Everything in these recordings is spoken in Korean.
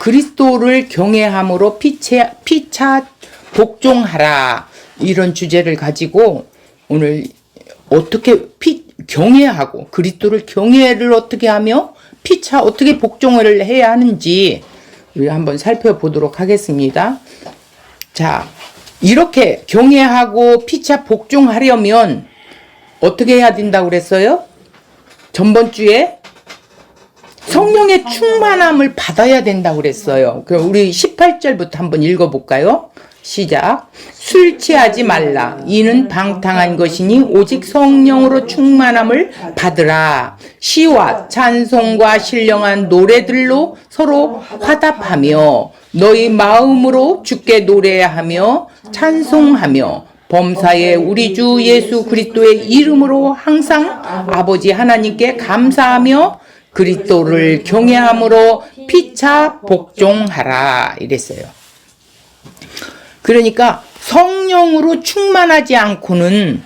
그리스도를 경외함으로 피차 복종하라. 이런 주제를 가지고 오늘 어떻게 경외하고 그리스도를 경외를 어떻게 하며 피차 어떻게 복종을 해야 하는지 우리 한번 살펴보도록 하겠습니다. 자, 이렇게 경외하고 피차 복종하려면 어떻게 해야 된다고 그랬어요? 전번 주에 성령의 충만함을 받아야 된다고 그랬어요. 그럼 우리 18절부터 한번 읽어볼까요? 시작. 술 취하지 말라. 이는 방탕한 것이니 오직 성령으로 충만함을 받으라. 시와 찬송과 신령한 노래들로 서로 화답하며 너희 마음으로 주께 노래하며 찬송하며 범사에 우리 주 예수 그리스도의 이름으로 항상 아버지 하나님께 감사하며 그리스도를 경외함으로 피차 복종하라 이랬어요. 그러니까 성령으로 충만하지 않고는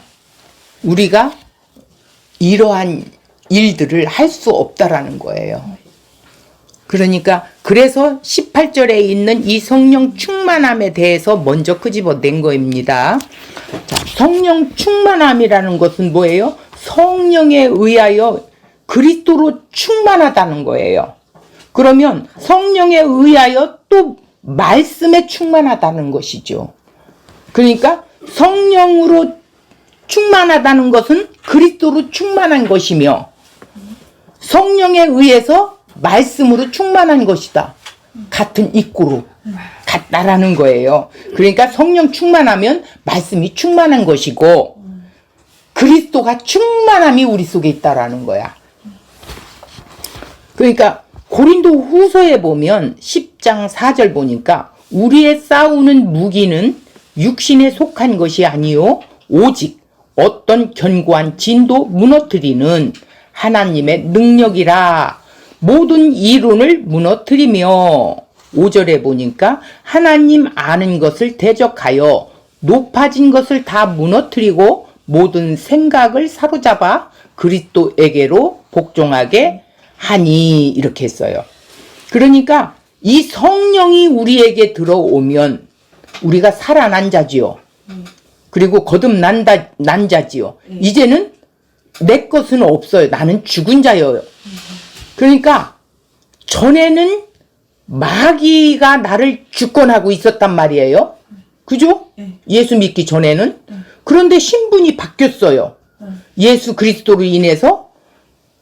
우리가 이러한 일들을 할 수 없다라는 거예요. 그러니까 그래서 18절에 있는 이 성령 충만함에 대해서 먼저 끄집어낸 겁니다. 자, 성령 충만함이라는 것은 뭐예요? 성령에 의하여 그리스도로 충만하다는 거예요. 그러면 성령에 의하여 또 말씀에 충만하다는 것이죠. 그러니까 성령으로 충만하다는 것은 그리스도로 충만한 것이며 성령에 의해서 말씀으로 충만한 것이다. 같은 입구로 같다라는 거예요. 그러니까 성령 충만하면 말씀이 충만한 것이고 그리스도가 충만함이 우리 속에 있다라는 거야. 그러니까 고린도 후서에 보면 10장 4절 보니까 우리의 싸우는 무기는 육신에 속한 것이 아니요 오직 어떤 견고한 진도 무너뜨리는 하나님의 능력이라. 모든 이론을 무너뜨리며 5절에 보니까 하나님 아는 것을 대적하여 높아진 것을 다 무너뜨리고 모든 생각을 사로잡아 그리스도에게로 복종하게 하니 이렇게 했어요. 그러니까 이 성령이 우리에게 들어오면 우리가 살아난 자지요. 그리고 거듭난 자지요. 이제는 내 것은 없어요. 나는 죽은 자예요. 그러니까 전에는 마귀가 나를 주권하고 있었단 말이에요. 그죠? 예수 믿기 전에는. 그런데 신분이 바뀌었어요. 예수 그리스도로 인해서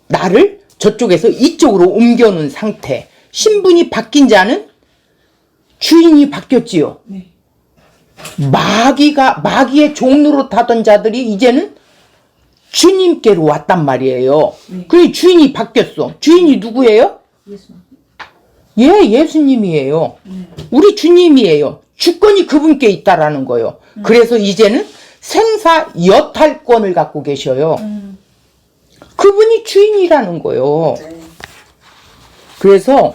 나를 저쪽에서 이쪽으로 옮겨놓은 상태. 신분이 바뀐 자는 주인이 바뀌었지요. 마귀의 종로로 타던 자들이 이제는 주님께로 왔단 말이에요. 그 주인이 바뀌었어. 주인이 누구예요? 예수님이에요. 우리 주님이에요. 주권이 그분께 있다라는 거예요. 그래서 이제는 생사 여탈권을 갖고 계셔요. 그분이 주인이라는 거예요. 그래서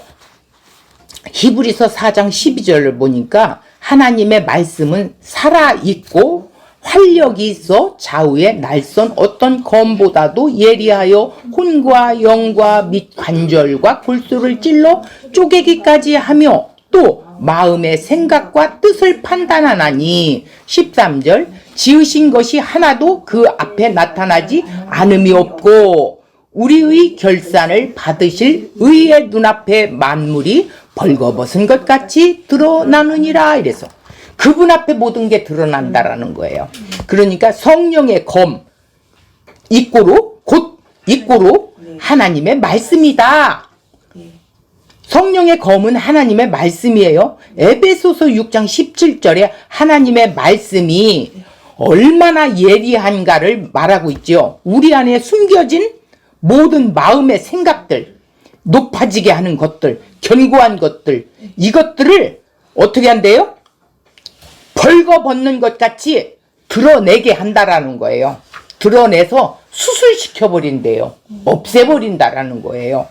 히브리서 4장 12절을 보니까 하나님의 말씀은 살아있고 활력이 있어 좌우에 날선 어떤 검보다도 예리하여 혼과 영과 및 관절과 골수를 찔러 쪼개기까지 하며 또 마음의 생각과 뜻을 판단하나니 13절 지으신 것이 하나도 그 앞에 나타나지 않음이 없고 우리의 결산을 받으실 의의 눈앞에 만물이 벌거벗은 것 같이 드러나느니라 이래서 그분 앞에 모든 게 드러난다라는 거예요. 그러니까 성령의 검, 입고로 하나님의 말씀이다. 성령의 검은 하나님의 말씀이에요. 에베소서 6장 17절에 하나님의 말씀이 얼마나 예리한가를 말하고 있죠. 우리 안에 숨겨진 모든 마음의 생각들, 높아지게 하는 것들, 견고한 것들, 이것들을 어떻게 한대요? 벌거벗는 것 같이 드러내게 한다라는 거예요. 드러내서 수술시켜버린대요. 없애버린다라는 거예요.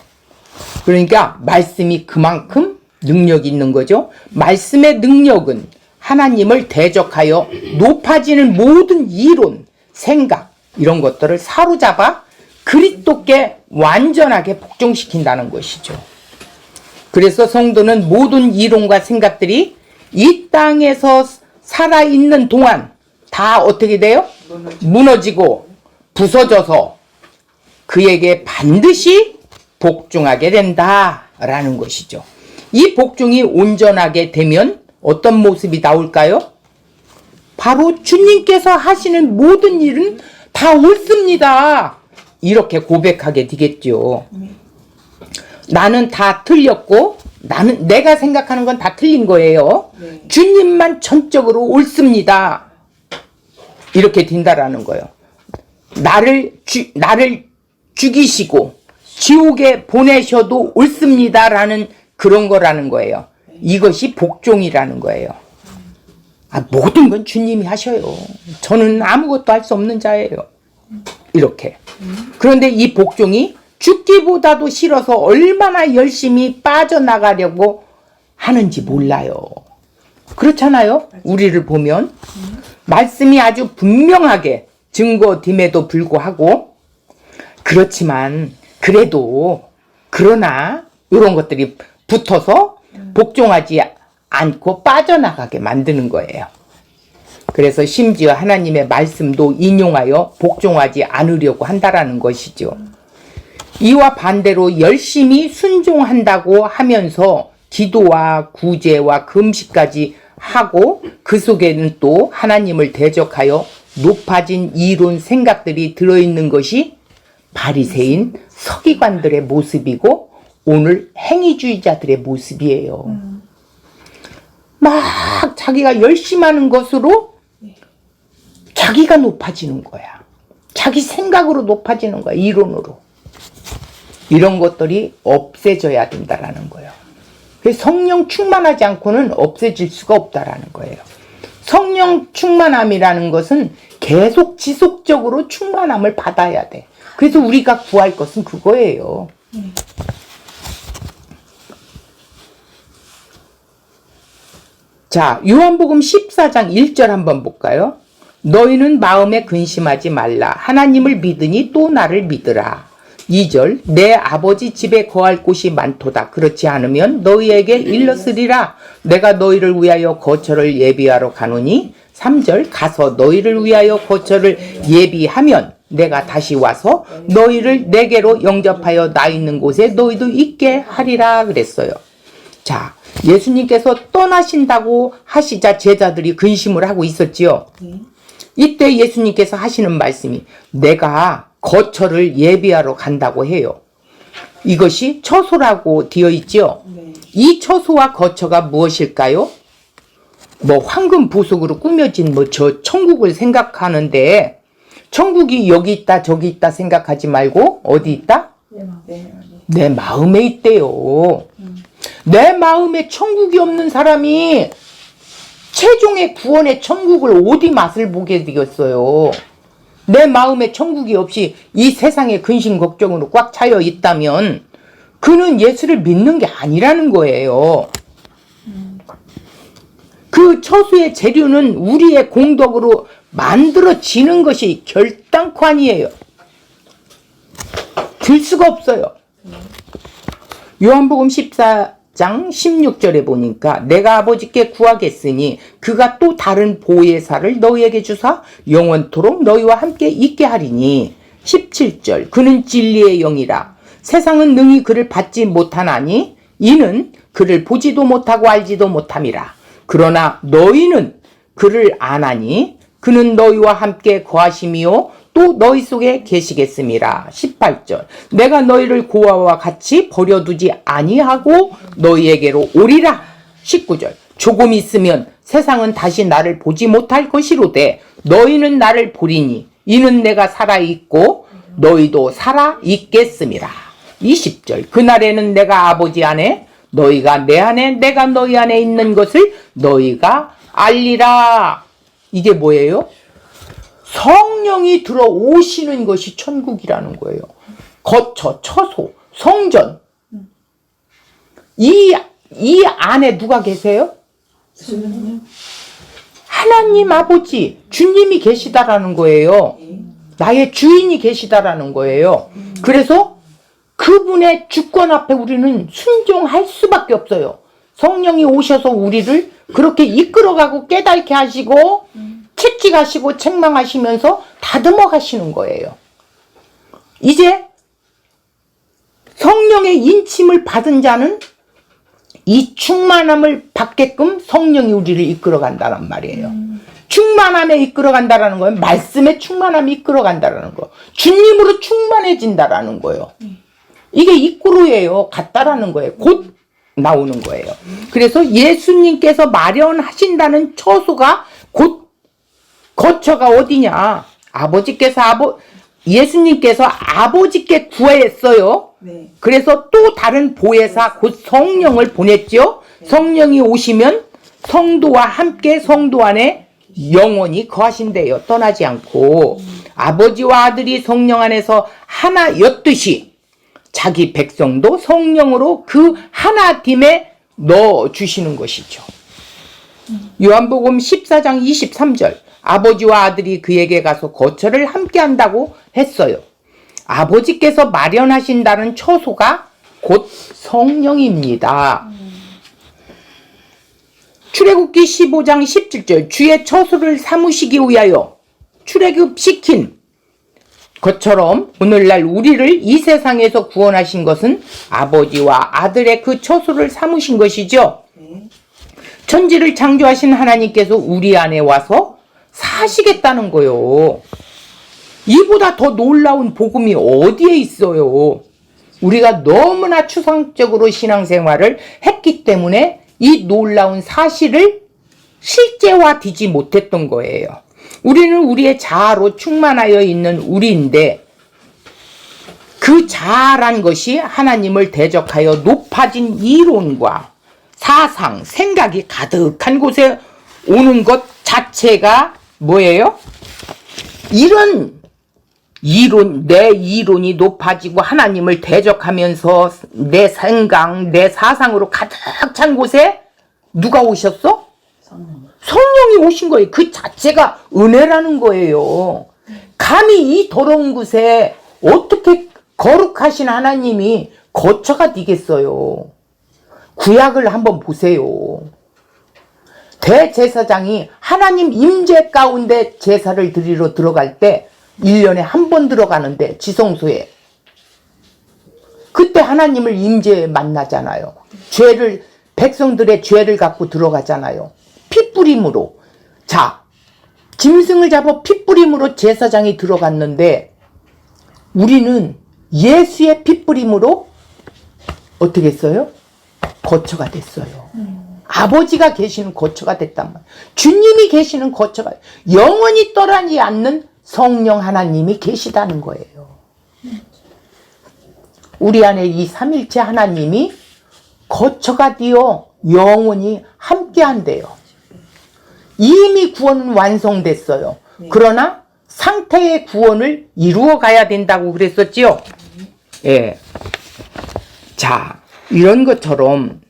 그러니까 말씀이 그만큼 능력이 있는 거죠. 말씀의 능력은 하나님을 대적하여 높아지는 모든 이론, 생각 이런 것들을 사로잡아 그리스도께 완전하게 복종시킨다는 것이죠. 그래서 성도는 모든 이론과 생각들이 이 땅에서 살아있는 동안 다 어떻게 돼요? 무너지고 부서져서 그에게 반드시 복종하게 된다라는 것이죠. 이 복종이 온전하게 되면 어떤 모습이 나올까요? 바로 주님께서 하시는 모든 일은 다 옳습니다. 이렇게 고백하게 되겠죠. 나는 다 틀렸고 내가 생각하는 건 다 틀린 거예요. 주님만 전적으로 옳습니다. 이렇게 된다라는 거예요. 나를 죽이시고 지옥에 보내셔도 옳습니다라는 그런 거라는 거예요. 이것이 복종이라는 거예요. 모든 건 주님이 하셔요. 저는 아무것도 할 수 없는 자예요. 이렇게. 그런데 이 복종이 죽기보다도 싫어서 얼마나 열심히 빠져나가려고 하는지 몰라요. 그렇잖아요. 우리를 보면 말씀이 아주 분명하게 증거됨에도 불구하고 그렇지만 그러나 이런 것들이 붙어서 복종하지 않고 빠져나가게 만드는 거예요. 그래서 심지어 하나님의 말씀도 인용하여 복종하지 않으려고 한다라는 것이죠. 이와 반대로 열심히 순종한다고 하면서 기도와 구제와 금식까지 하고 그 속에는 또 하나님을 대적하여 높아진 이론 생각들이 들어있는 것이 바리새인 서기관들의 모습이고 오늘 행위주의자들의 모습이에요. 막 자기가 열심히 하는 것으로 자기가 높아지는 거야. 자기 생각으로 높아지는 거야. 이론으로. 이런 것들이 없애져야 된다라는 거예요. 성령 충만하지 않고는 없애질 수가 없다라는 거예요. 성령 충만함이라는 것은 계속 지속적으로 충만함을 받아야 돼. 그래서 우리가 구할 것은 그거예요. 자, 요한복음 14장 1절 한번 볼까요? 너희는 마음에 근심하지 말라. 하나님을 믿으니 또 나를 믿으라. 2절 내 아버지 집에 거할 곳이 많도다. 그렇지 않으면 너희에게 일렀으리라. 내가 너희를 위하여 거처를 예비하러 가노니 3절 가서 너희를 위하여 거처를 예비하면 내가 다시 와서 너희를 내게로 영접하여 나 있는 곳에 너희도 있게 하리라 그랬어요. 자, 예수님께서 떠나신다고 하시자 제자들이 근심을 하고 있었지요. 이때 예수님께서 하시는 말씀이 내가 거처를 예비하러 간다고 해요. 이것이 처소라고 되어 있죠. 이 처소와 거처가 무엇일까요? 황금 보석으로 꾸며진 저 천국을 생각하는데 천국이 여기 있다 저기 있다 생각하지 말고 어디 있다? 내 마음에 있대요. 내 마음에 천국이 없는 사람이 최종의 구원의 천국을 어디 맛을 보게 되겠어요. 내 마음에 천국이 없이 이 세상의 근심 걱정으로 꽉 차여 있다면 그는 예수를 믿는 게 아니라는 거예요. 그 처수의 재료는 우리의 공덕으로 만들어지는 것이 결단코 아니에요. 들 수가 없어요. 요한복음 14장 16절에 보니까 내가 아버지께 구하겠으니 그가 또 다른 보혜사를 너희에게 주사 영원토록 너희와 함께 있게 하리니 17절 그는 진리의 영이라 세상은 능히 그를 받지 못하나니 이는 그를 보지도 못하고 알지도 못함이라. 그러나 너희는 그를 아나니 그는 너희와 함께 거하심이요 또 너희 속에 계시겠음이라. 18절 내가 너희를 고아와 같이 버려두지 아니하고 너희에게로 오리라. 19절 조금 있으면 세상은 다시 나를 보지 못할 것이로되 너희는 나를 보리니 이는 내가 살아있고 너희도 살아있겠음이라. 20절 그날에는 내가 아버지 안에 너희가 내 안에 내가 너희 안에 있는 것을 너희가 알리라. 이게 뭐예요? 성령이 들어오시는 것이 천국이라는 거예요. 거처, 처소, 성전. 이 안에 누가 계세요? 하나님 아버지, 주님이 계시다라는 거예요. 나의 주인이 계시다라는 거예요. 그래서 그분의 주권 앞에 우리는 순종할 수밖에 없어요. 성령이 오셔서 우리를 그렇게 이끌어가고 깨닫게 하시고 채찍하시고 책망하시면서 다듬어 가시는 거예요. 이제 성령의 인침을 받은 자는 이 충만함을 받게끔 성령이 우리를 이끌어 간다는 말이에요. 충만함에 이끌어 간다라는 거예요. 말씀에 충만함이 이끌어 간다라는 거. 주님으로 충만해진다라는 거예요. 이게 이끌어예요. 같다라는 거예요. 곧 나오는 거예요. 그래서 예수님께서 마련하신다는 처소가 곧 거처가 어디냐? 예수님께서 아버지께 구했어요. 네. 그래서 또 다른 보혜사 곧 성령을 보냈죠. 성령이 오시면 성도와 함께 성도 안에 영원히 거하신대요. 떠나지 않고. 아버지와 아들이 성령 안에서 하나였듯이 자기 백성도 성령으로 그 하나 팀에 넣어주시는 것이죠. 요한복음 14장 23절 아버지와 아들이 그에게 가서 거처를 함께 한다고 했어요. 아버지께서 마련하신다는 처소가 곧 성령입니다. 출애굽기 15장 17절 주의 처소를 삼으시기 위하여 출애굽시킨 것처럼 오늘날 우리를 이 세상에서 구원하신 것은 아버지와 아들의 그 처소를 삼으신 것이죠. 천지를 창조하신 하나님께서 우리 안에 와서 사시겠다는 거요. 이보다 더 놀라운 복음이 어디에 있어요? 우리가 너무나 추상적으로 신앙생활을 했기 때문에 이 놀라운 사실을 실제화되지 못했던 거예요. 우리는 우리의 자아로 충만하여 있는 우리인데 그 자아란 것이 하나님을 대적하여 높아진 이론과 사상, 생각이 가득한 곳에 오는 것 자체가 뭐예요? 이런 이론, 내 이론이 높아지고 하나님을 대적하면서 내 생각, 내 사상으로 가득 찬 곳에 누가 오셨어? 성령이 오신 거예요. 그 자체가 은혜라는 거예요. 감히 이 더러운 곳에 어떻게 거룩하신 하나님이 거처가 되겠어요. 구약을 한번 보세요. 대제사장이 하나님 임재 가운데 제사를 드리러 들어갈 때 1년에 한 번 들어가는데 지성소에 그때 하나님을 임재에 만나잖아요. 백성들의 죄를 갖고 들어가잖아요. 핏부림으로. 자, 짐승을 잡아 핏부림으로 제사장이 들어갔는데 우리는 예수의 핏부림으로 어떻게 했어요? 거처가 됐어요. 아버지가 계시는 거처가 됐단 말이에요. 주님이 계시는 거처가 영원히 떠나지 않는 성령 하나님이 계시다는 거예요. 우리 안에 이 삼일체 하나님이 거처가 되어 영원히 함께한대요. 이미 구원은 완성됐어요. 그러나 상태의 구원을 이루어 가야 된다고 그랬었지요. 예. 자, 이런 것처럼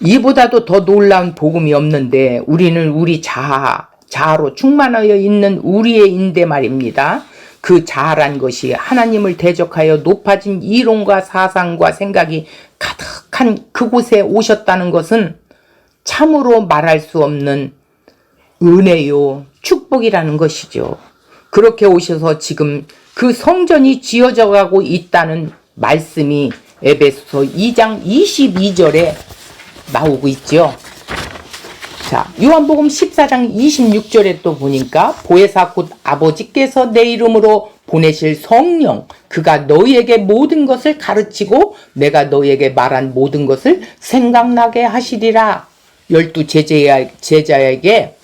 이보다도 더 놀라운 복음이 없는데 우리는 우리 자아로 충만하여 있는 우리의인데 말입니다. 그 자아란 것이 하나님을 대적하여 높아진 이론과 사상과 생각이 가득한 그곳에 오셨다는 것은 참으로 말할 수 없는 은혜요, 축복이라는 것이죠. 그렇게 오셔서 지금 그 성전이 지어져 가고 있다는 말씀이 에베소서 2장 22절에 나오고 있죠. 자, 요한복음 14장 26절에 또 보니까 보혜사 곧 아버지께서 내 이름으로 보내실 성령 그가 너희에게 모든 것을 가르치고 내가 너희에게 말한 모든 것을 생각나게 하시리라. 12 제자에게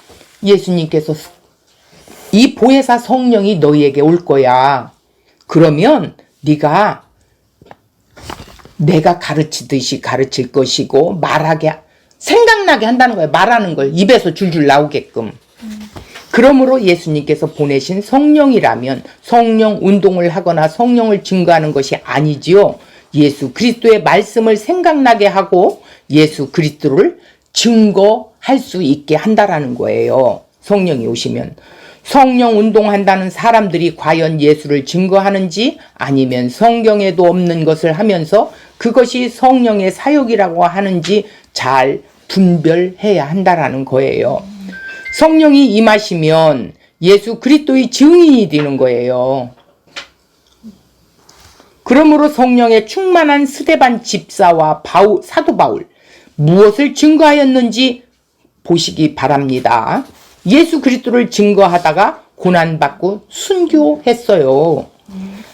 예수님께서 이 보혜사 성령이 너희에게 올 거야. 그러면 네가 내가 가르치듯이 가르칠 것이고 생각나게 한다는 거예요. 말하는 걸 입에서 줄줄 나오게끔. 그러므로 예수님께서 보내신 성령이라면 성령 운동을 하거나 성령을 증거하는 것이 아니지요. 예수 그리스도의 말씀을 생각나게 하고 예수 그리스도를 증거할 수 있게 한다라는 거예요. 성령이 오시면. 성령 운동한다는 사람들이 과연 예수를 증거하는지 아니면 성경에도 없는 것을 하면서 그것이 성령의 사역이라고 하는지 잘 분별해야 한다라는 거예요. 성령이 임하시면 예수 그리스도의 증인이 되는 거예요. 그러므로 성령의 충만한 스데반 집사와 사도 바울 무엇을 증거하였는지 보시기 바랍니다. 예수 그리스도를 증거하다가 고난받고 순교했어요.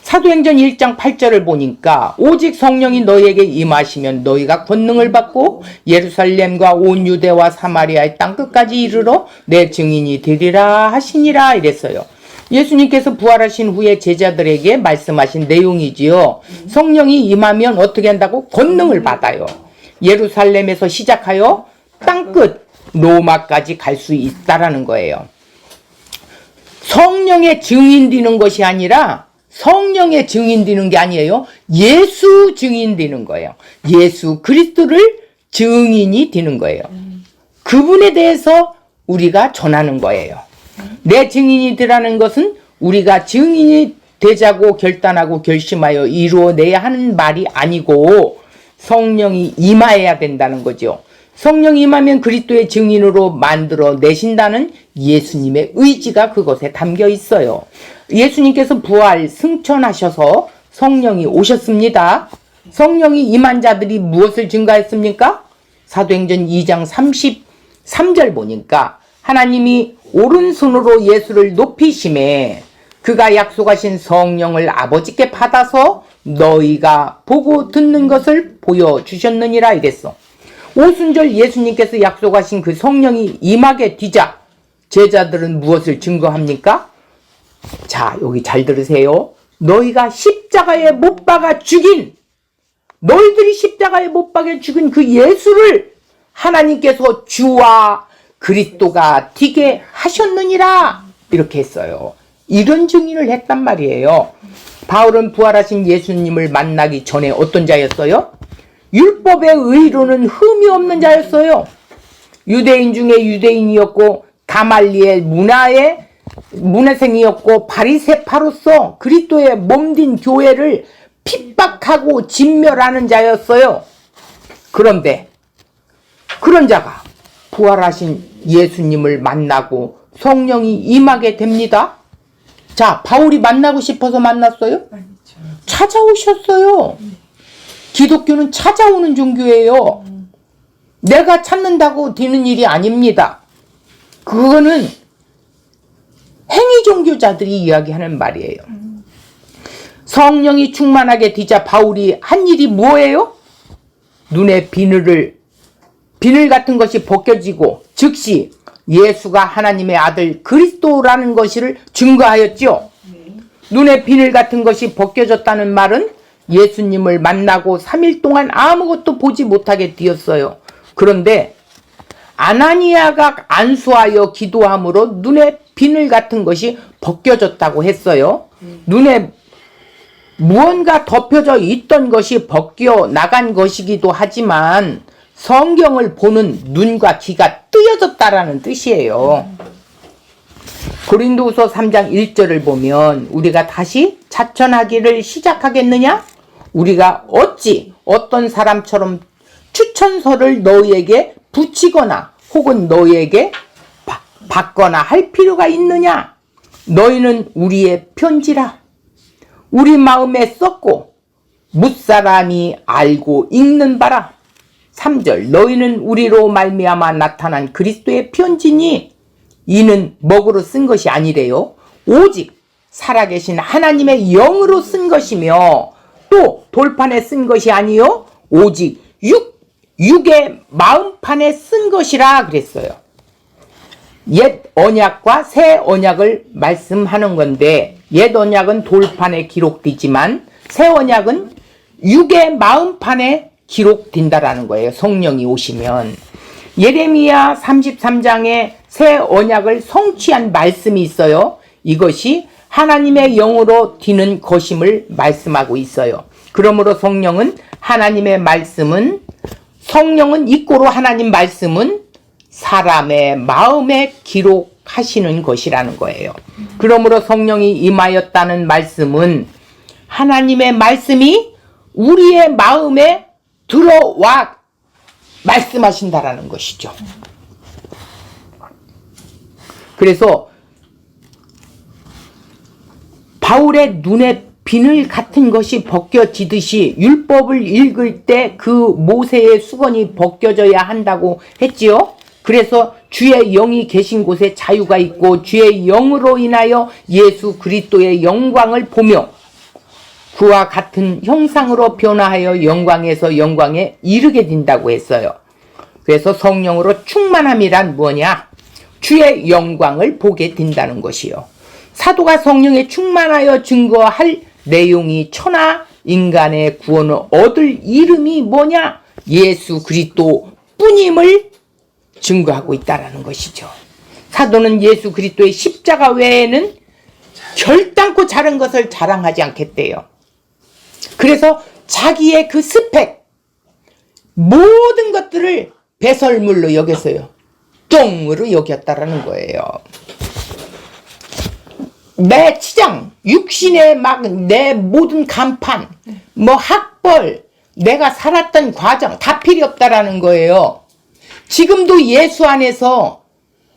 사도행전 1장 8절을 보니까 오직 성령이 너희에게 임하시면 너희가 권능을 받고 예루살렘과 온 유대와 사마리아의 땅끝까지 이르러 내 증인이 되리라 하시니라 이랬어요. 예수님께서 부활하신 후에 제자들에게 말씀하신 내용이지요. 성령이 임하면 어떻게 한다고? 권능을 받아요. 예루살렘에서 시작하여 땅끝 로마까지 갈 수 있다라는 거예요. 성령의 증인 되는 것이 아니라 성령의 증인 되는 게 아니에요. 예수 증인 되는 거예요. 예수 그리스도를 증인이 되는 거예요. 그분에 대해서 우리가 전하는 거예요. 내 증인이 되라는 것은 우리가 증인이 되자고 결단하고 결심하여 이루어내야 하는 말이 아니고 성령이 임하여야 된다는 거죠. 성령이 임하면 그리스도의 증인으로 만들어 내신다는 예수님의 의지가 그것에 담겨 있어요. 예수님께서 부활 승천하셔서 성령이 오셨습니다. 성령이 임한 자들이 무엇을 증가했습니까? 사도행전 2장 33절 보니까 하나님이 오른손으로 예수를 높이심에 그가 약속하신 성령을 아버지께 받아서 너희가 보고 듣는 것을 보여주셨느니라 이랬어. 오순절 예수님께서 약속하신 그 성령이 임하게 뒤자 제자들은 무엇을 증거합니까? 자, 여기 잘 들으세요. 너희가 십자가에 못 박아 죽인, 너희들이 십자가에 못 박아 죽인 그 예수를 하나님께서 주와 그리스도가 되게 하셨느니라 이렇게 했어요. 이런 증인을 했단 말이에요. 바울은 부활하신 예수님을 만나기 전에 어떤 자였어요? 율법의 의로는 흠이 없는 자였어요. 유대인 중에 유대인이었고 가말리엘 문화의 문화생이었고 바리새파로서 그리스도의 몸din 교회를 핍박하고 진멸하는 자였어요. 그런데 그런 자가 부활하신 예수님을 만나고 성령이 임하게 됩니다. 자, 바울이 만나고 싶어서 만났어요? 찾아오셨어요. 기독교는 찾아오는 종교예요. 내가 찾는다고 되는 일이 아닙니다. 그거는 행위 종교자들이 이야기하는 말이에요. 성령이 충만하게 뒤자 바울이 한 일이 뭐예요? 눈에 비늘 같은 것이 벗겨지고 즉시 예수가 하나님의 아들 그리스도라는 것을 증거하였죠. 눈에 비늘 같은 것이 벗겨졌다는 말은 예수님을 만나고 3일 동안 아무것도 보지 못하게 되었어요. 그런데 아나니아가 안수하여 기도함으로 눈에 비늘 같은 것이 벗겨졌다고 했어요. 눈에 무언가 덮여져 있던 것이 벗겨 나간 것이기도 하지만 성경을 보는 눈과 귀가 뜨여졌다라는 뜻이에요. 고린도후서 3장 1절을 보면 우리가 다시 자천하기를 시작하겠느냐? 우리가 어찌 어떤 사람처럼 추천서를 너희에게 붙이거나 혹은 너희에게 받거나 할 필요가 있느냐? 너희는 우리의 편지라. 우리 마음에 썼고 뭇사람이 알고 읽는 바라. 3절 너희는 우리로 말미암아 나타난 그리스도의 편지니 이는 먹으로 쓴 것이 아니래요. 오직 살아계신 하나님의 영으로 쓴 것이며 또 돌판에 쓴 것이 아니요 오직 육의 마음판에 쓴 것이라 그랬어요. 옛 언약과 새 언약을 말씀하는 건데 옛 언약은 돌판에 기록되지만 새 언약은 육의 마음판에 기록된다라는 거예요. 성령이 오시면. 예레미야 33장에 새 언약을 성취한 말씀이 있어요. 이것이 하나님의 영으로 디는 것임을 말씀하고 있어요. 그러므로 성령은 하나님의 말씀은 성령은 이꼬로 하나님 말씀은 사람의 마음에 기록하였다라는 하시는 것이라는 거예요. 그러므로 성령이 임하였다는 말씀은 하나님의 말씀이 우리의 마음에 들어와 말씀하신다라는 것이죠. 그래서 바울의 눈에 비늘 같은 것이 벗겨지듯이 율법을 읽을 때 그 모세의 수건이 벗겨져야 한다고 했지요. 그래서 주의 영이 계신 곳에 자유가 있고 주의 영으로 인하여 예수 그리스도의 영광을 보며 그와 같은 형상으로 변화하여 영광에서 영광에 이르게 된다고 했어요. 그래서 성령으로 충만함이란 뭐냐? 주의 영광을 보게 된다는 것이요. 사도가 성령에 충만하여 증거할 내용이 천하 인간의 구원을 얻을 이름이 뭐냐? 예수 그리스도 뿐임을 증거하고 있다는 것이죠. 사도는 예수 그리스도의 십자가 외에는 결단코 다른 것을 자랑하지 않겠대요. 그래서 자기의 그 스펙 모든 것들을 배설물로 여겼어요. 똥으로 여겼다라는 거예요. 내 치장, 육신의 막 내 모든 간판, 뭐 학벌, 내가 살았던 과정 다 필요 없다라는 거예요. 지금도 예수 안에서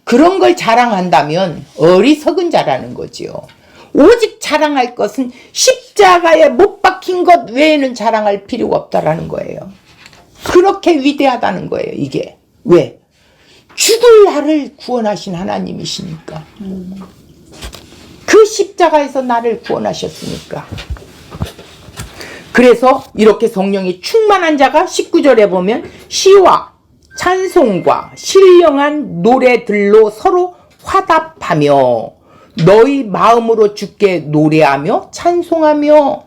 그런 걸 자랑한다면 어리석은 자라는 거지요. 오직 자랑할 것은 십자가에 못 박힌 것 외에는 자랑할 필요가 없다라는 거예요. 그렇게 위대하다는 거예요, 이게. 왜? 죽을 나를 구원하신 하나님이시니까. 그 십자가에서 나를 구원하셨으니까. 그래서 이렇게 성령이 충만한 자가 19절에 보면 시와 찬송과 신령한 노래들로 서로 화답하며 너희 마음으로 주께 노래하며 찬송하며.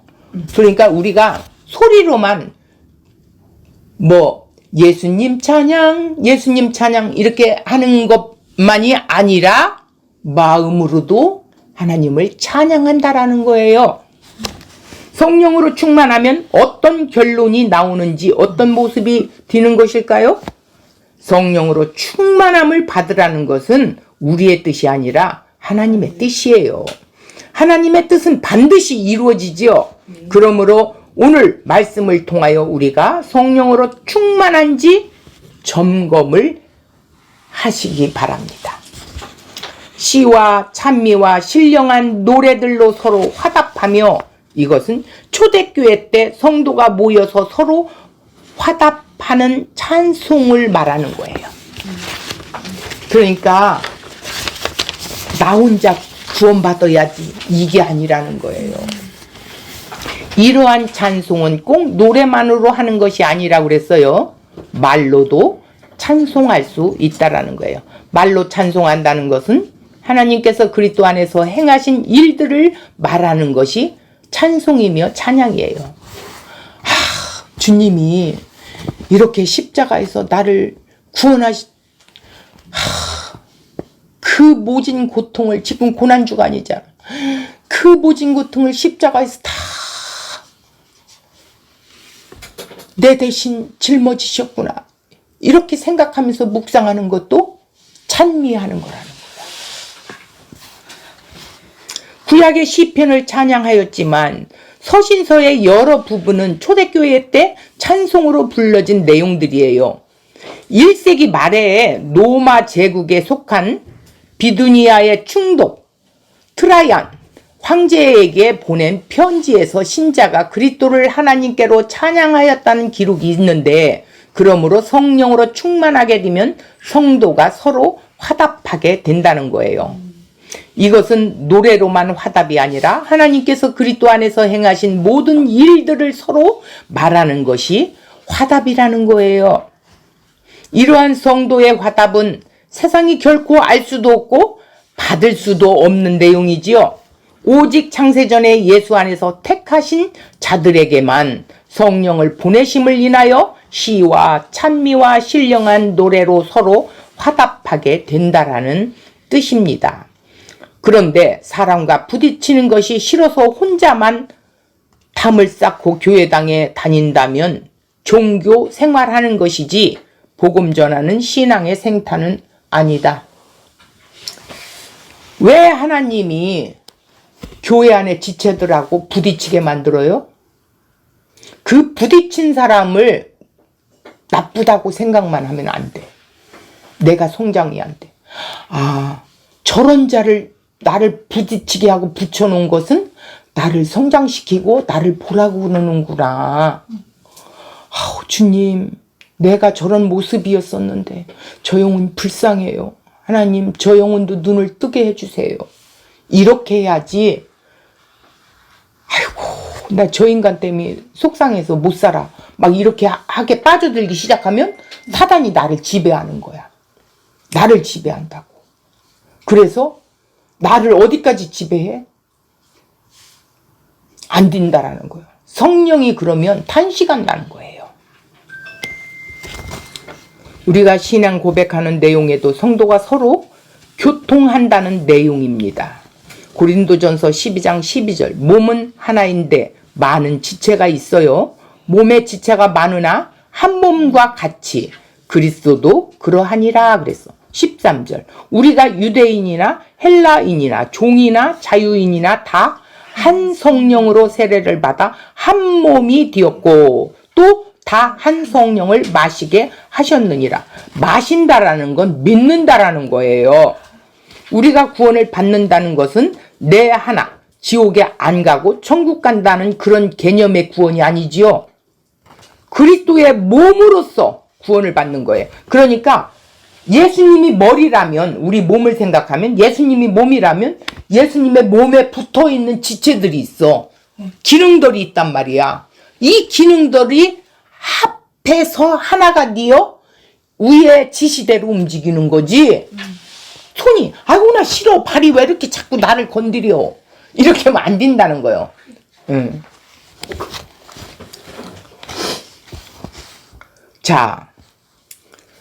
그러니까 우리가 소리로만 뭐 예수님 찬양 이렇게 하는 것만이 아니라 마음으로도 하나님을 찬양한다라는 거예요. 성령으로 충만하면 어떤 결론이 나오는지 어떤 모습이 되는 것일까요? 성령으로 충만함을 받으라는 것은 우리의 뜻이 아니라 하나님의 뜻이에요. 하나님의 뜻은 반드시 이루어지지요. 그러므로 오늘 말씀을 통하여 우리가 성령으로 충만한지 점검을 하시기 바랍니다. 시와 찬미와 신령한 노래들로 서로 화답하며, 이것은 초대교회 때 성도가 모여서 서로 화답하는 찬송을 말하는 거예요. 그러니까 나 혼자 구원받아야지 이게 아니라는 거예요. 이러한 찬송은 꼭 노래만으로 하는 것이 아니라고 그랬어요. 말로도 찬송할 수 있다라는 거예요. 말로 찬송한다는 것은 하나님께서 그리스도 안에서 행하신 일들을 말하는 것이 찬송이며 찬양이에요. 주님이 이렇게 십자가에서 나를 그 모진 고통을, 지금 고난주간이잖아. 그 모진 고통을 십자가에서 다 내 대신 짊어지셨구나. 이렇게 생각하면서 묵상하는 것도 찬미하는 거라는 거야. 구약의 시편을 찬양하였지만 서신서의 여러 부분은 초대교회 때 찬송으로 불러진 내용들이에요. 1세기 말에 로마 제국에 속한 비두니아의 충독 트라이안 황제에게 보낸 편지에서 신자가 그리스도를 하나님께로 찬양하였다는 기록이 있는데, 그러므로 성령으로 충만하게 되면 성도가 서로 화답하게 된다는 거예요. 이것은 노래로만 화답이 아니라 하나님께서 그리스도 안에서 행하신 모든 일들을 서로 말하는 것이 화답이라는 거예요. 이러한 성도의 화답은 세상이 결코 알 수도 없고 받을 수도 없는 내용이지요. 오직 창세전에 예수 안에서 택하신 자들에게만 성령을 보내심을 인하여 시와 찬미와 신령한 노래로 서로 화답하게 된다라는 뜻입니다. 그런데 사람과 부딪히는 것이 싫어서 혼자만 담을 쌓고 교회당에 다닌다면 종교 생활하는 것이지 복음 전하는 신앙의 생태는 아니다. 왜 하나님이 교회 안에 지체들하고 부딪히게 만들어요? 그 부딪힌 사람을 나쁘다고 생각만 하면 안 돼. 내가 성장이 안 돼. 아, 저런 자를 나를 부딪히게 하고 붙여놓은 것은 나를 성장시키고 나를 보라고 그러는구나. 아우, 주님, 내가 저런 모습이었었는데 저 영혼 불쌍해요. 하나님, 저 영혼도 눈을 뜨게 해주세요. 이렇게 해야지. 아이고, 나 저 인간 때문에 속상해서 못 살아. 막 이렇게 하게 빠져들기 시작하면 사단이 나를 지배하는 거야. 나를 지배한다고. 그래서 나를 어디까지 지배해? 안 된다라는 거예요. 성령이 그러면 탄식한다는 거예요. 우리가 신앙 고백하는 내용에도 성도가 서로 교통한다는 내용입니다. 고린도전서 12장 12절, 몸은 하나인데 많은 지체가 있어요. 몸의 지체가 많으나 한 몸과 같이 그리스도도 그러하니라 그랬어. 13절, 우리가 유대인이나 헬라인이나 종이나 자유인이나 다 한 성령으로 세례를 받아 한 몸이 되었고 또 다 한 성령을 마시게 하셨느니라. 마신다라는 건 믿는다라는 거예요. 우리가 구원을 받는다는 것은 내 하나 지옥에 안 가고 천국 간다는 그런 개념의 구원이 아니지요. 그리스도의 몸으로서 구원을 받는 거예요. 그러니까 예수님이 머리라면, 우리 몸을 생각하면 예수님이 몸이라면 예수님의 몸에 붙어있는 지체들이 있어. 기능들이 있단 말이야. 이 기능들이 합해서 하나가 되어 위의 지시대로 움직이는 거지. 손이, 아이고 나 싫어, 발이 왜 이렇게 자꾸 나를 건드려, 이렇게 하면 안 된다는 거예요. 자,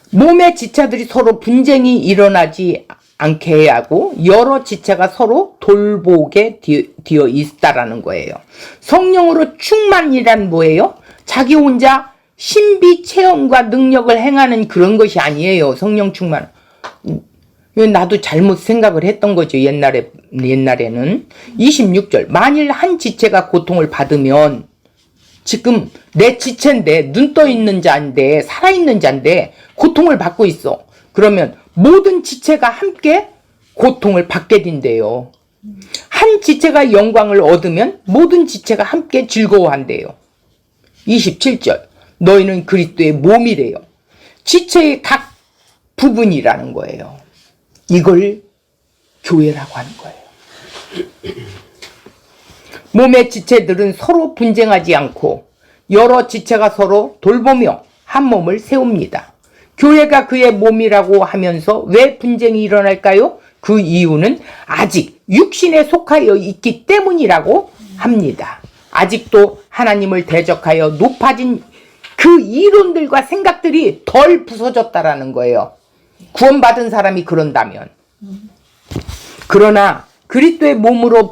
몸의 지체들이 서로 분쟁이 일어나지 않게 해야 하고 여러 지체가 서로 돌보게 되어 있다라는 거예요. 성령으로 충만이란 뭐예요? 자기 혼자 신비 체험과 능력을 행하는 그런 것이 아니에요. 성령 충만. 나도 잘못 생각을 했던 거죠. 옛날에는. 26절, 만일 한 지체가 고통을 받으면, 지금 내 지체인데, 눈 떠 있는 자인데, 살아있는 자인데 고통을 받고 있어. 그러면 모든 지체가 함께 고통을 받게 된대요. 한 지체가 영광을 얻으면 모든 지체가 함께 즐거워한대요. 27절, 너희는 그리스도의 몸이래요. 지체의 각 부분이라는 거예요. 이걸 교회라고 하는 거예요. 몸의 지체들은 서로 분쟁하지 않고 여러 지체가 서로 돌보며 한 몸을 세웁니다. 교회가 그의 몸이라고 하면서 왜 분쟁이 일어날까요? 그 이유는 아직 육신에 속하여 있기 때문이라고 합니다. 아직도 하나님을 대적하여 높아진 그 이론들과 생각들이 덜 부서졌다라는 거예요. 구원받은 사람이 그런다면. 그러나 그리스도의 몸으로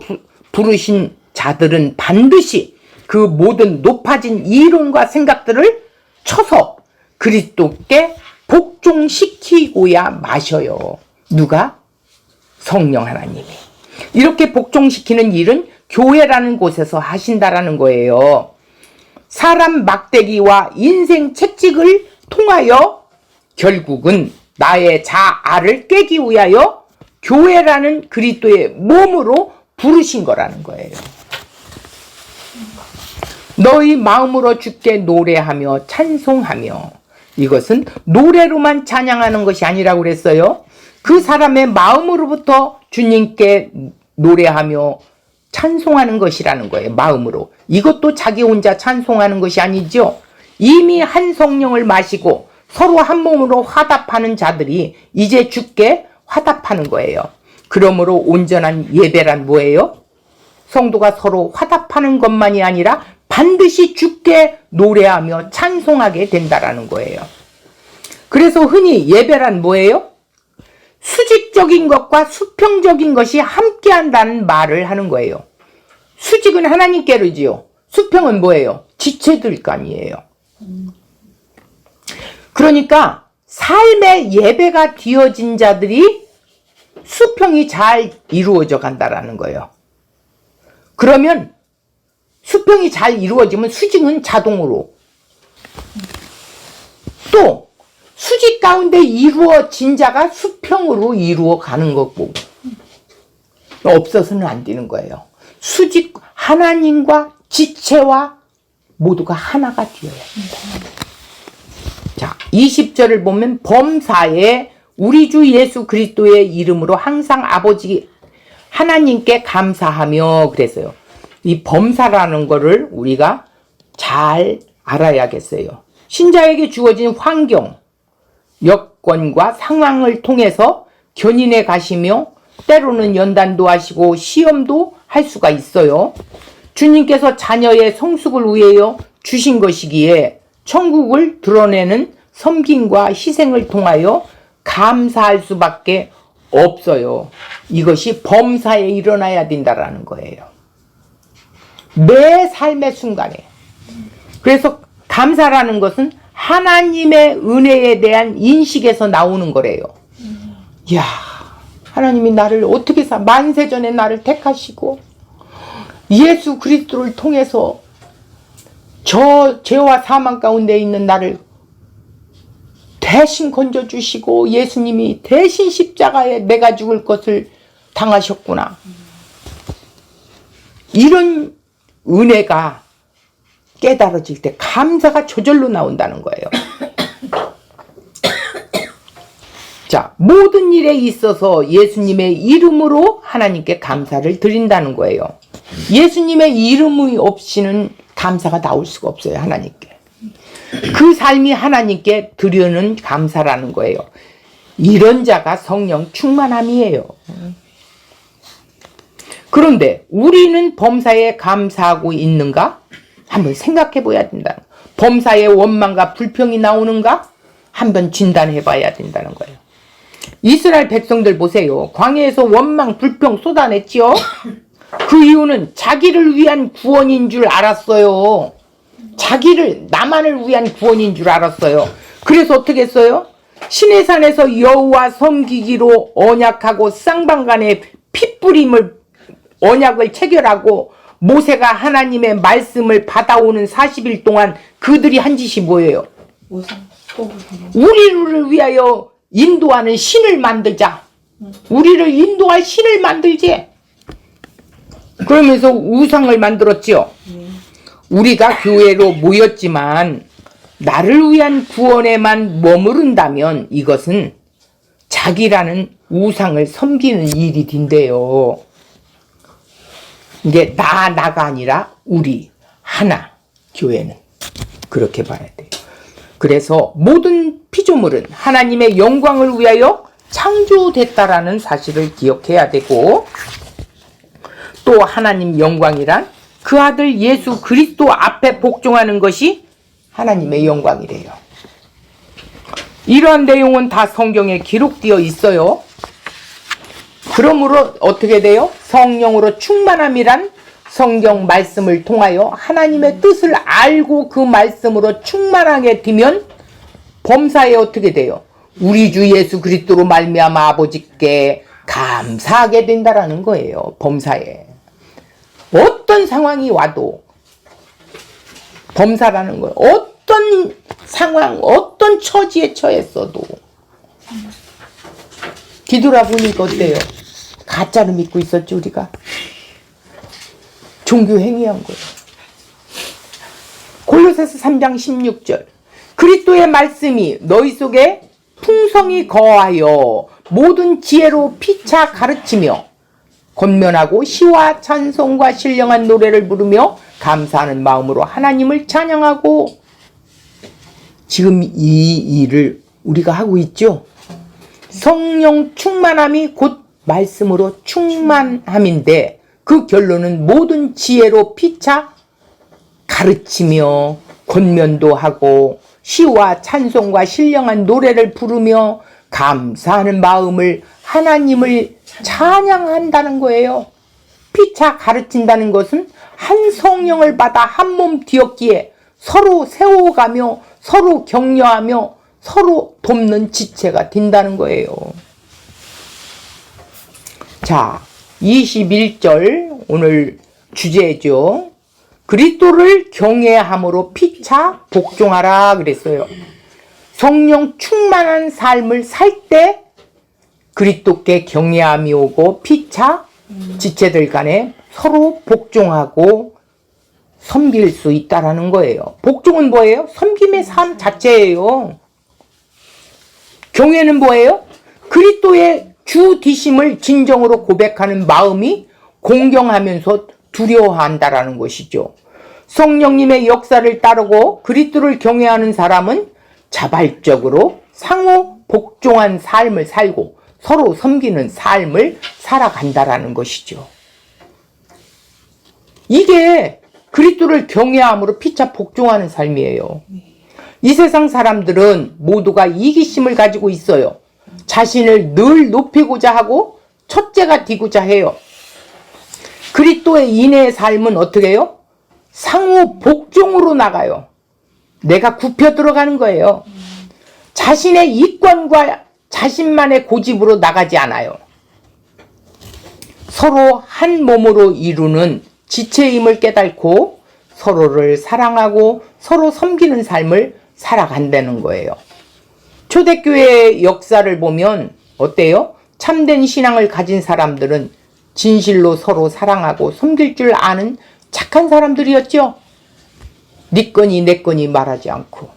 부르신 자들은 반드시 그 모든 높아진 이론과 생각들을 쳐서 그리스도께 복종시키고야 마셔요. 누가? 성령 하나님이. 이렇게 복종시키는 일은 교회라는 곳에서 하신다라는 거예요. 사람 막대기와 인생 채찍을 통하여 결국은 나의 자아를 깨기 위하여 교회라는 그리스도의 몸으로 부르신 거라는 거예요. 너희 마음으로 주께 노래하며 찬송하며. 이것은 노래로만 찬양하는 것이 아니라고 그랬어요. 그 사람의 마음으로부터 주님께 노래하며 찬송하는 것이라는 거예요. 마음으로. 이것도 자기 혼자 찬송하는 것이 아니죠. 이미 한 성령을 마시고 서로 한 몸으로 화답하는 자들이 이제 주께 화답하는 거예요. 그러므로 온전한 예배란 뭐예요? 성도가 서로 화답하는 것만이 아니라 반드시 주께 노래하며 찬송하게 된다라는 거예요. 그래서 흔히 예배란 뭐예요? 수직적인 것과 수평적인 것이 함께한다는 말을 하는 거예요. 수직은 하나님께로지요. 수평은 뭐예요? 지체들감이에요. 그러니까 삶의 예배가 되어진 자들이 수평이 잘 이루어져 간다라는 거예요. 그러면 수평이 잘 이루어지면 수직은 자동으로, 또 수직 가운데 이루어진 자가 수평으로 이루어 가는 거고, 없어서는 안 되는 거예요. 수직, 하나님과 지체와 모두가 하나가 되어야 합니다. 자, 20절을 보면 범사에 우리 주 예수 그리스도의 이름으로 항상 아버지 하나님께 감사하며 그랬어요. 이 범사라는 거를 우리가 잘 알아야겠어요. 신자에게 주어진 환경, 여건과 상황을 통해서 견인해 가시며 때로는 연단도 하시고 시험도 할 수가 있어요. 주님께서 자녀의 성숙을 위하여 주신 것이기에 천국을 드러내는 섬김과 희생을 통하여 감사할 수밖에 없어요. 이것이 범사에 일어나야 된다라는 거예요. 매 삶의 순간에. 그래서 감사라는 것은 하나님의 은혜에 대한 인식에서 나오는 거래요. 이야, 하나님이 나를 어떻게 만세전에 나를 택하시고 예수 그리스도를 통해서 저 죄와 사망 가운데 있는 나를 대신 건져주시고 예수님이 대신 십자가에 내가 죽을 것을 당하셨구나. 이런 은혜가 깨달아질 때 감사가 저절로 나온다는 거예요. 자, 모든 일에 있어서 예수님의 이름으로 하나님께 감사를 드린다는 거예요. 예수님의 이름이 없이는 감사가 나올 수가 없어요. 하나님께. 그 삶이 하나님께 드리는 감사라는 거예요. 이런 자가 성령 충만함이에요. 그런데 우리는 범사에 감사하고 있는가? 한번 생각해 봐야 된다. 범사에 원망과 불평이 나오는가? 한번 진단해 봐야 된다는 거예요. 이스라엘 백성들 보세요. 광야에서 원망, 불평 쏟아냈지요? 그 이유는 자기를 위한 구원인 줄 알았어요. 자기를, 나만을 위한 구원인 줄 알았어요. 그래서 어떻게 했어요? 시내산에서 여호와 섬기기로 언약하고 쌍방간에 핏부림을 언약을 체결하고 모세가 하나님의 말씀을 받아오는 40일 동안 그들이 한 짓이 뭐예요? 우리를 위하여 인도하는 신을 만들자. 우리를 인도할 신을 만들지. 그러면서 우상을 만들었지요. 우리가 교회로 모였지만 나를 위한 구원에만 머무른다면 이것은 자기라는 우상을 섬기는 일이 된대요. 이게 나가 아니라 우리 하나, 교회는 그렇게 봐야 돼요. 그래서 모든 피조물은 하나님의 영광을 위하여 창조됐다라는 사실을 기억해야 되고, 또 하나님 영광이란 그 아들 예수 그리스도 앞에 복종하는 것이 하나님의 영광이래요. 이러한 내용은 다 성경에 기록되어 있어요. 그러므로 어떻게 돼요? 성령으로 충만함이란 성경 말씀을 통하여 하나님의 뜻을 알고 그 말씀으로 충만하게 되면 범사에 어떻게 돼요? 우리 주 예수 그리스도로 말미암아 아버지께 감사하게 된다라는 거예요. 범사에. 어떤 상황이 와도 범사라는 거예요. 어떤 상황, 어떤 처지에 처했어도 뒤돌아보니까 어때요? 가짜를 믿고 있었죠, 우리가. 종교 행위한 거예요. 골로새서 3장 16절. 그리스도의 말씀이 너희 속에 풍성히 거하여 모든 지혜로 피차 가르치며 권면하고 시와 찬송과 신령한 노래를 부르며 감사하는 마음으로 하나님을 찬양하고. 지금 이 일을 우리가 하고 있죠. 성령 충만함이 곧 말씀으로 충만함인데 그 결론은 모든 지혜로 피차 가르치며 권면도 하고 시와 찬송과 신령한 노래를 부르며 감사하는 마음을 하나님을 찬양한다는 거예요. 피차 가르친다는 것은 한 성령을 받아 한 몸 되었기에 서로 세워가며 서로 격려하며 서로 돕는 지체가 된다는 거예요. 자, 21절 오늘 주제죠. 그리스도를 경외함으로 피차 복종하라 그랬어요. 성령 충만한 삶을 살 때 그리스도께 경외함이 오고 피차 지체들 간에 서로 복종하고 섬길 수 있다라는 거예요. 복종은 뭐예요? 섬김의 삶 자체예요. 경외는 뭐예요? 그리스도의 주 되심을 진정으로 고백하는 마음이 공경하면서 두려워한다라는 것이죠. 성령님의 역사를 따르고 그리스도를 경외하는 사람은 자발적으로 상호 복종한 삶을 살고 서로 섬기는 삶을 살아간다라는 것이죠. 이게 그리스도를 경외함으로 피차 복종하는 삶이에요. 이 세상 사람들은 모두가 이기심을 가지고 있어요. 자신을 늘 높이고자 하고 첫째가 되고자 해요. 그리스도의 인내의 삶은 어떻게 해요? 상호 복종으로 나가요. 내가 굽혀 들어가는 거예요. 자신의 이권과 자신만의 고집으로 나가지 않아요. 서로 한 몸으로 이루는 지체임을 깨닫고 서로를 사랑하고 서로 섬기는 삶을 살아간다는 거예요. 초대교회의 역사를 보면 어때요? 참된 신앙을 가진 사람들은 진실로 서로 사랑하고 섬길 줄 아는 착한 사람들이었죠. 네 거니 내 거니 말하지 않고.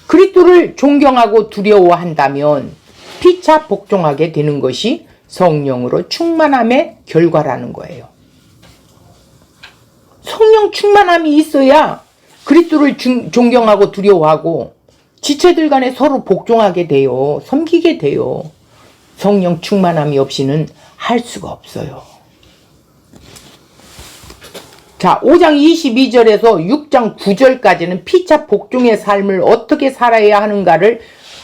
그리스도를 존경하고 두려워한다면 피차 복종하게 되는 것이 성령으로 충만함의 결과라는 거예요. 성령 충만함이 있어야 그리스도를 존경하고 두려워하고 지체들 간에 서로 복종하게 돼요. 섬기게 돼요. 성령 충만함이 없이는 할 수가 없어요. 자, 5장 22절에서 6장 9절까지는 피차 복종의 삶을 어떻게 살아야 하는가를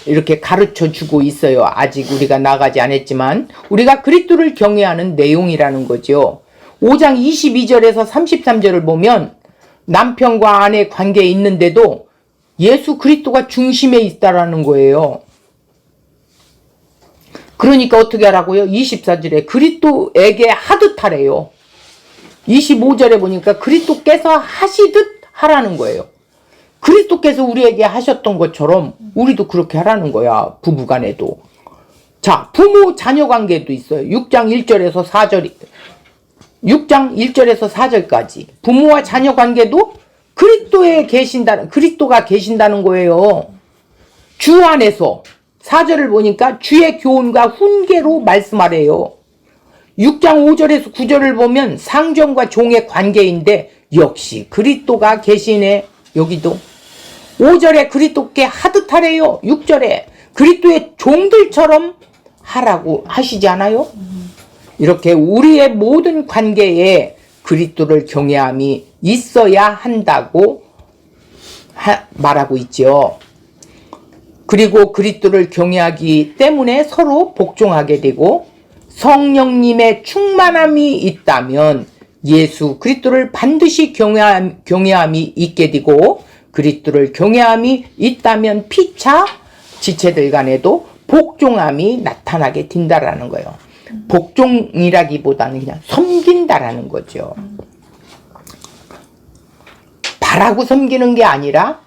이렇게 가르쳐 주고 있어요. 아직 우리가 나가지 않았지만 우리가 그리스도를 경외하는 내용이라는 거죠. 5장 22절에서 33절을 보면 남편과 아내 관계에 있는데도 예수 그리스도가 중심에 있다라는 거예요. 그러니까 어떻게 하라고요? 24절에 그리스도에게 하듯 하래요. 25절에 보니까 그리스도께서 하시듯 하라는 거예요. 그리스도께서 우리에게 하셨던 것처럼 우리도 그렇게 하라는 거야. 부부간에도. 자, 부모 자녀 관계도 있어요. 6장 1절에서 4절 6장 1절에서 4절까지 부모와 자녀 관계도 그리스도가 계신다는 거예요. 주 안에서 4절을 보니까 주의 교훈과 훈계로 말씀하래요. 6장 5절에서 9절을 보면 상전과 종의 관계인데 역시 그리스도가 계시네. 여기도 5절에 그리스도께 하듯 하래요. 6절에 그리스도의 종들처럼 하라고 하시지 않아요? 이렇게 우리의 모든 관계에 그리스도를 경외함이 있어야 한다고 말하고 있죠. 그리고 그리스도를 경외하기 때문에 서로 복종하게 되고 성령님의 충만함이 있다면 예수 그리스도를 반드시 경외함이 있게 되고 그리스도를 경외함이 있다면 피차 지체들 간에도 복종함이 나타나게 된다라는 거예요. 복종이라기보다는 그냥 섬긴다라는 거죠. 바라고 섬기는 게 아니라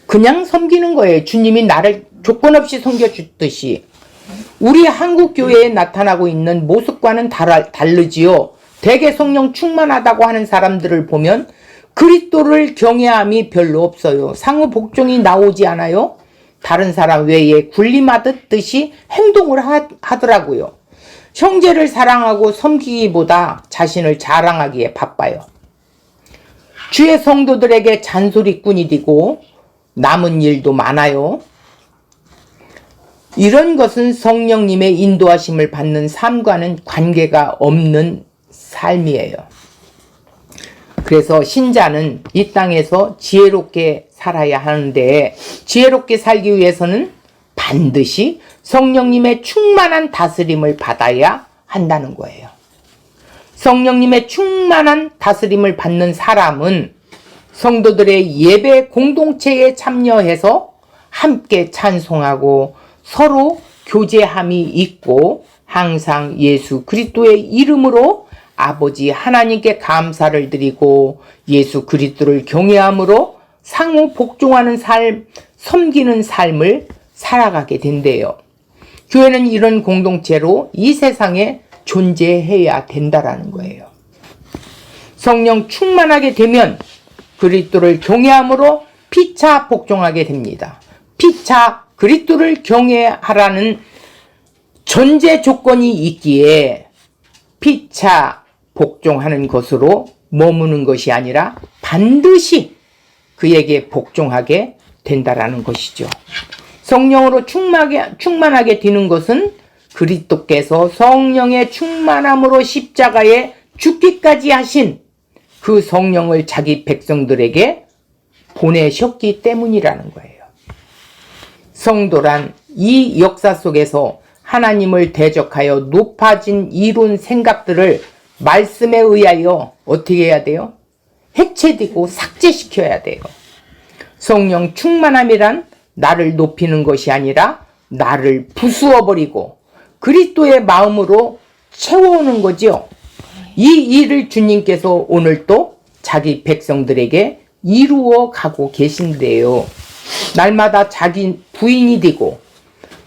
그냥 섬기는 거예요. 주님이 나를 조건 없이 섬겨주듯이. 우리 한국교회에 나타나고 있는 모습과는 다르지요. 대개 성령 충만하다고 하는 사람들을 보면 그리스도를 경외함이 별로 없어요. 상호 복종이 나오지 않아요. 다른 사람 외에 군림하듯이 행동을 하더라고요. 형제를 사랑하고 섬기기보다 자신을 자랑하기에 바빠요. 주의 성도들에게 잔소리꾼이 되고 남은 일도 많아요. 이런 것은 성령님의 인도하심을 받는 삶과는 관계가 없는 삶이에요. 그래서 신자는 이 땅에서 지혜롭게 살아야 하는데 지혜롭게 살기 위해서는 반드시 성령님의 충만한 다스림을 받아야 한다는 거예요. 성령님의 충만한 다스림을 받는 사람은 성도들의 예배 공동체에 참여해서 함께 찬송하고 서로 교제함이 있고 항상 예수 그리스도의 이름으로 아버지 하나님께 감사를 드리고 예수 그리스도를 경외함으로 상호 복종하는 삶, 섬기는 삶을 살아가게 된대요. 교회는 이런 공동체로 이 세상에 존재해야 된다라는 거예요. 성령 충만하게 되면 그리스도를 경외함으로 피차 복종하게 됩니다. 피차 그리스도를 경외하라는 전제 조건이 있기에 피차 복종하는 것으로 머무는 것이 아니라 반드시 그에게 복종하게 된다라는 것이죠. 성령으로 충만하게 되는 것은 그리스도께서 성령의 충만함으로 십자가에 죽기까지 하신 그 성령을 자기 백성들에게 보내셨기 때문이라는 거예요. 성도란 이 역사 속에서 하나님을 대적하여 높아진 이룬 생각들을 말씀에 의하여 어떻게 해야 돼요? 해체되고 삭제시켜야 돼요. 성령 충만함이란 나를 높이는 것이 아니라 나를 부수어버리고 그리스도의 마음으로 채워오는 거죠. 이 일을 주님께서 오늘 또 자기 백성들에게 이루어 가고 계신데요. 날마다 자기 부인이 되고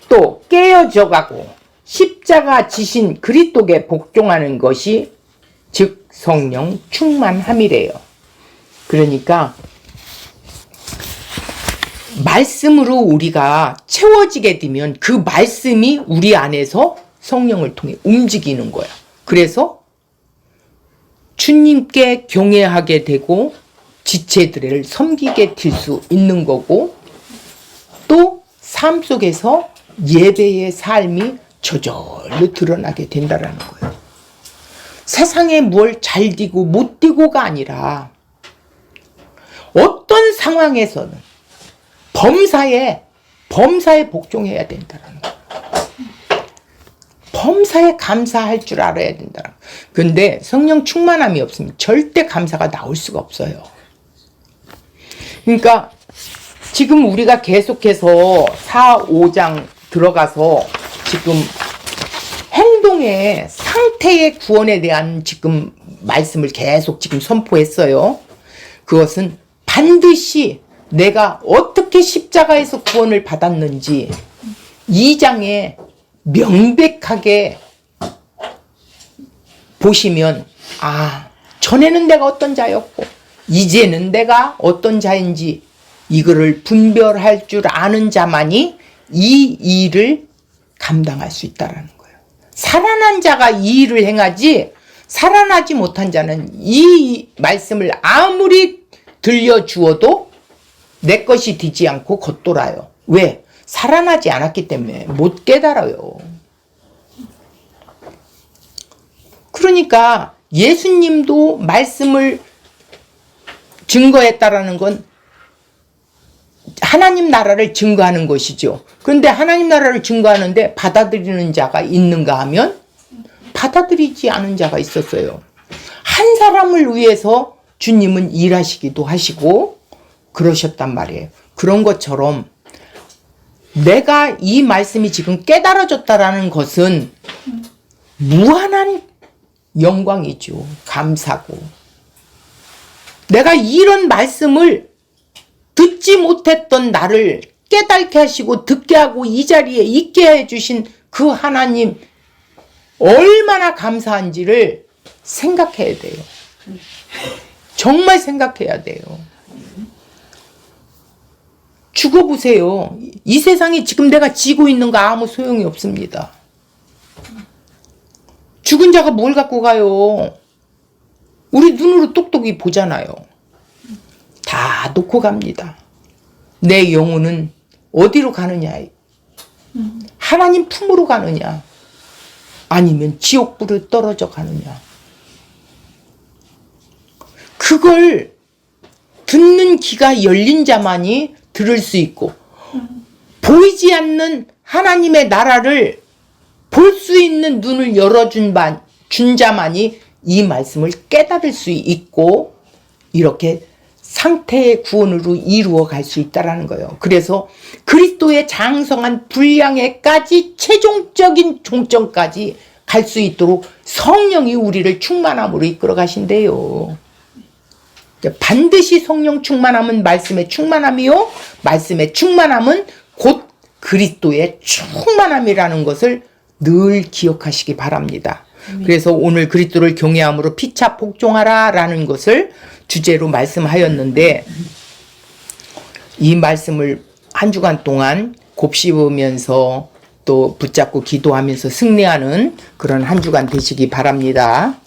또 깨어져 가고 십자가 지신 그리스도께 복종하는 것이 즉 성령 충만함이래요. 그러니까 말씀으로 우리가 채워지게 되면 그 말씀이 우리 안에서 성령을 통해 움직이는 거야. 그래서 주님께 경외하게 되고 지체들을 섬기게 될 수 있는 거고 또 삶 속에서 예배의 삶이 저절로 드러나게 된다라는 거예요. 세상에 뭘 잘 되고 못 되고가 아니라 어떤 상황에서는 범사에 복종해야 된다는 거예요. 범사에 감사할 줄 알아야 된다. 근데 성령 충만함이 없으면 절대 감사가 나올 수가 없어요. 그러니까 지금 우리가 계속해서 4, 5장 들어가서 지금 행동의 상태의 구원에 대한 지금 말씀을 계속 지금 선포했어요. 그것은 반드시 내가 어떻게 십자가에서 구원을 받았는지 2장에 명백하게 보시면 전에는 내가 어떤 자였고 이제는 내가 어떤 자인지 이거를 분별할 줄 아는 자만이 이 일을 감당할 수 있다는 거예요. 살아난 자가 이 일을 행하지 살아나지 못한 자는 이 말씀을 아무리 들려주어도 내 것이 되지 않고 겉돌아요. 왜? 살아나지 않았기 때문에 못 깨달아요. 그러니까 예수님도 말씀을 증거했다라는 건 하나님 나라를 증거하는 것이죠. 그런데 하나님 나라를 증거하는데 받아들이는 자가 있는가 하면 받아들이지 않은 자가 있었어요. 한 사람을 위해서 주님은 일하시기도 하시고 그러셨단 말이에요. 그런 것처럼 내가 이 말씀이 지금 깨달아졌다라는 것은 무한한 영광이죠. 감사고. 내가 이런 말씀을 듣지 못했던 나를 깨닫게 하시고 듣게 하고 이 자리에 있게 해주신 그 하나님 얼마나 감사한지를 생각해야 돼요. 정말 생각해야 돼요. 죽어보세요. 이 세상에 지금 내가 지고 있는 거 아무 소용이 없습니다. 죽은 자가 뭘 갖고 가요? 우리 눈으로 똑똑히 보잖아요. 다 놓고 갑니다. 내 영혼은 어디로 가느냐? 하나님 품으로 가느냐? 아니면 지옥불을 떨어져 가느냐? 그걸 듣는 귀가 열린 자만이 들을 수 있고 보이지 않는 하나님의 나라를 볼 수 있는 눈을 열어준 자만이 이 말씀을 깨달을 수 있고 이렇게 상태의 구원으로 이루어 갈 수 있다라는 거예요. 그래서 그리스도의 장성한 분량에까지 최종적인 종점까지 갈 수 있도록 성령이 우리를 충만함으로 이끌어 가신대요. 반드시 성령 충만함은 말씀의 충만함이요, 말씀의 충만함은 곧 그리스도의 충만함이라는 것을 늘 기억하시기 바랍니다. 그래서 오늘 그리스도를 경외함으로 피차 복종하라 라는 것을 주제로 말씀하였는데, 이 말씀을 한 주간 동안 곱씹으면서 또 붙잡고 기도하면서 승리하는 그런 한 주간 되시기 바랍니다.